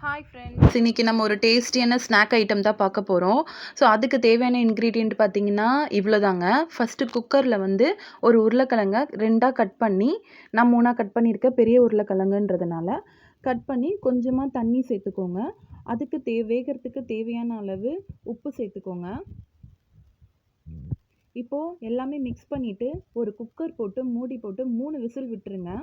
Hi friends, இன்றைக்கி நம்ம ஒரு டேஸ்டியான ஸ்நாக் ஐட்டம் தான் பார்க்க போகிறோம். ஸோ அதுக்கு தேவையான இன்க்ரீடியன்ட் பார்த்திங்கன்னா இவ்வளோதாங்க. ஃபஸ்ட்டு குக்கரில் வந்து ஒரு உருளைக்கிழங்க 2ஆக கட் பண்ணி, நான் 3ஆக கட் பண்ணியிருக்க பெரிய உருளைக்கிழங்குன்றதுனால கட் பண்ணி கொஞ்சமாக தண்ணி சேர்த்துக்கோங்க. அதுக்கு வேகிறதுக்கு தேவையான அளவு உப்பு சேர்த்துக்கோங்க. இப்போது எல்லாமே மிக்ஸ் பண்ணிவிட்டு ஒரு குக்கர் போட்டு மூடி போட்டு 3 விசில் விட்டுருங்க.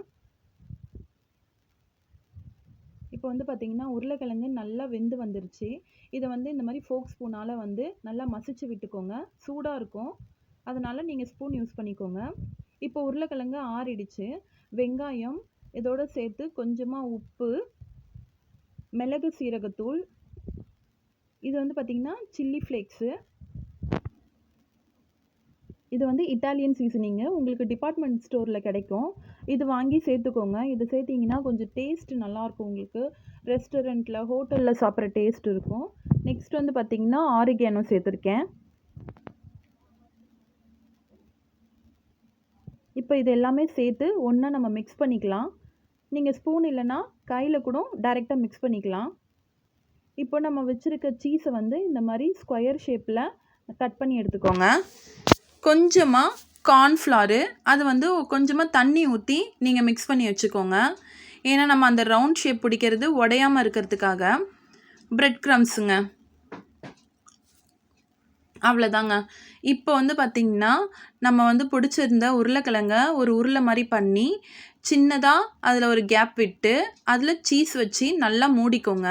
இப்போ வந்து பார்த்திங்கன்னா உருளைக்கிழங்கு நல்லா வெந்து வந்துருச்சு. இதை வந்து இந்த மாதிரி ஃபோக் ஸ்பூனால் வந்து நல்லா மசிச்சு விட்டுக்கோங்க. சூடாக இருக்கும், அதனால் நீங்கள் ஸ்பூன் யூஸ் பண்ணிக்கோங்க. இப்போ உருளைக்கிழங்கு ஆறிடுச்சு. வெங்காயம் இதோடு சேர்த்து கொஞ்சமாக உப்பு, மிளகு சீரகத்தூள், இது வந்து பார்த்திங்கன்னா சில்லி ஃப்ளேக்ஸு, இது வந்து இட்டாலியன் சீசனிங்கு, உங்களுக்கு டிபார்ட்மெண்ட் ஸ்டோரில் கிடைக்கும். இது வாங்கி சேர்த்துக்கோங்க. இது சேர்த்திங்கன்னா கொஞ்சம் டேஸ்ட் நல்லாயிருக்கும், உங்களுக்கு ரெஸ்டாரண்ட்டில் ஹோட்டலில் சாப்பிட்ற டேஸ்ட் இருக்கும். நெக்ஸ்ட் வந்து பார்த்திங்கன்னா ஆரிகேனோ சேர்த்துருக்கேன். இப்போ இது எல்லாமே சேர்த்து ஒன்றா நம்ம மிக்ஸ் பண்ணிக்கலாம். நீங்கள் ஸ்பூன் இல்லைன்னா கையில் கூட டைரெக்டாக மிக்ஸ் பண்ணிக்கலாம். இப்போ நம்ம வச்சுருக்க சீஸை வந்து இந்த மாதிரி ஸ்கொயர் ஷேப்பில் கட் பண்ணி எடுத்துக்கோங்க. கொஞ்சமாக கார்ன்ஃப்ளாரு, அது வந்து கொஞ்சமாக தண்ணி ஊற்றி நீங்கள் மிக்ஸ் பண்ணி வச்சுக்கோங்க. ஏன்னா நம்ம அந்த ரவுண்ட் ஷேப் பிடிக்கிறது உடையாமல் இருக்கிறதுக்காக. பிரெட் க்ரம்ஸுங்க, அவ்வளோதாங்க. இப்போ வந்து பார்த்திங்கன்னா நம்ம வந்து பிடிச்சிருந்த உருளைக்கிழங்க ஒரு உருளை மாதிரி பண்ணி சின்னதாக அதில் ஒரு கேப் விட்டு அதில் சீஸ் வச்சு நல்லா மூடிக்கோங்க.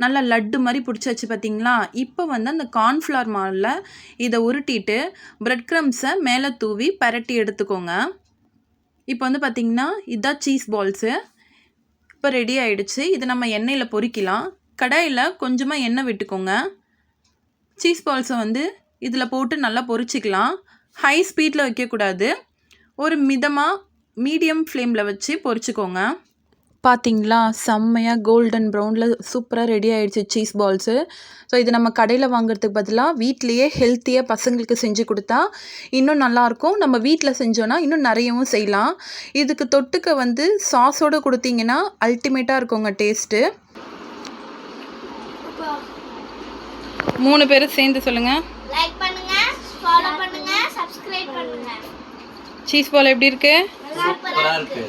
நல்லா லட்டு மாதிரி பிடிச்சி வச்சு பார்த்திங்களா. இப்போ வந்து அந்த கார்ன்ஃப்ளவர் மாவில் இதை உருட்டிட்டு பிரெட் க்ரம்ஸை மேலே தூவி பரட்டி எடுத்துக்கோங்க. இப்போ வந்து பார்த்திங்கன்னா இதுதான் சீஸ் பால்ஸு. இப்போ ரெடி ஆகிடுச்சு. இது நம்ம எண்ணெயில் பொரிக்கலாம். கடாயில் கொஞ்சமாக எண்ணெய் விட்டுக்கோங்க. சீஸ் பால்ஸை வந்து இதில் போட்டு நல்லா பொரிச்சிக்கலாம். ஹை ஸ்பீடில் வைக்கக்கூடாது, ஒரு மிதமாக மீடியம் ஃப்ளேமில் வச்சு பொரிச்சிக்கோங்க. பார்த்திங்களா, செம்மையாக கோல்டன் ப்ரௌனில் சூப்பராக ரெடி ஆகிடுச்சு சீஸ் பால்ஸு. ஸோ இது நம்ம கடையில் வாங்குறதுக்கு பதிலாக வீட்லேயே ஹெல்த்தியாக பசங்களுக்கு செஞ்சு கொடுத்தா இன்னும் நல்லாயிருக்கும். நம்ம வீட்டில் செஞ்சோன்னா இன்னும் நிறையவும் செய்யலாம். இதுக்கு தொட்டுக்க வந்து சாஸோடு கொடுத்தீங்கன்னா அல்டிமேட்டாக இருக்குங்க டேஸ்ட்டு. 3 பேரும் சேர்ந்து சொல்லுங்கள். லைக் பண்ணுங்க, ஃபாலோ பண்ணுங்க, சப்ஸ்கிரைப் பண்ணுங்க. சீஸ் பால் எப்படி இருக்கு? சூப்பரா இருக்கு.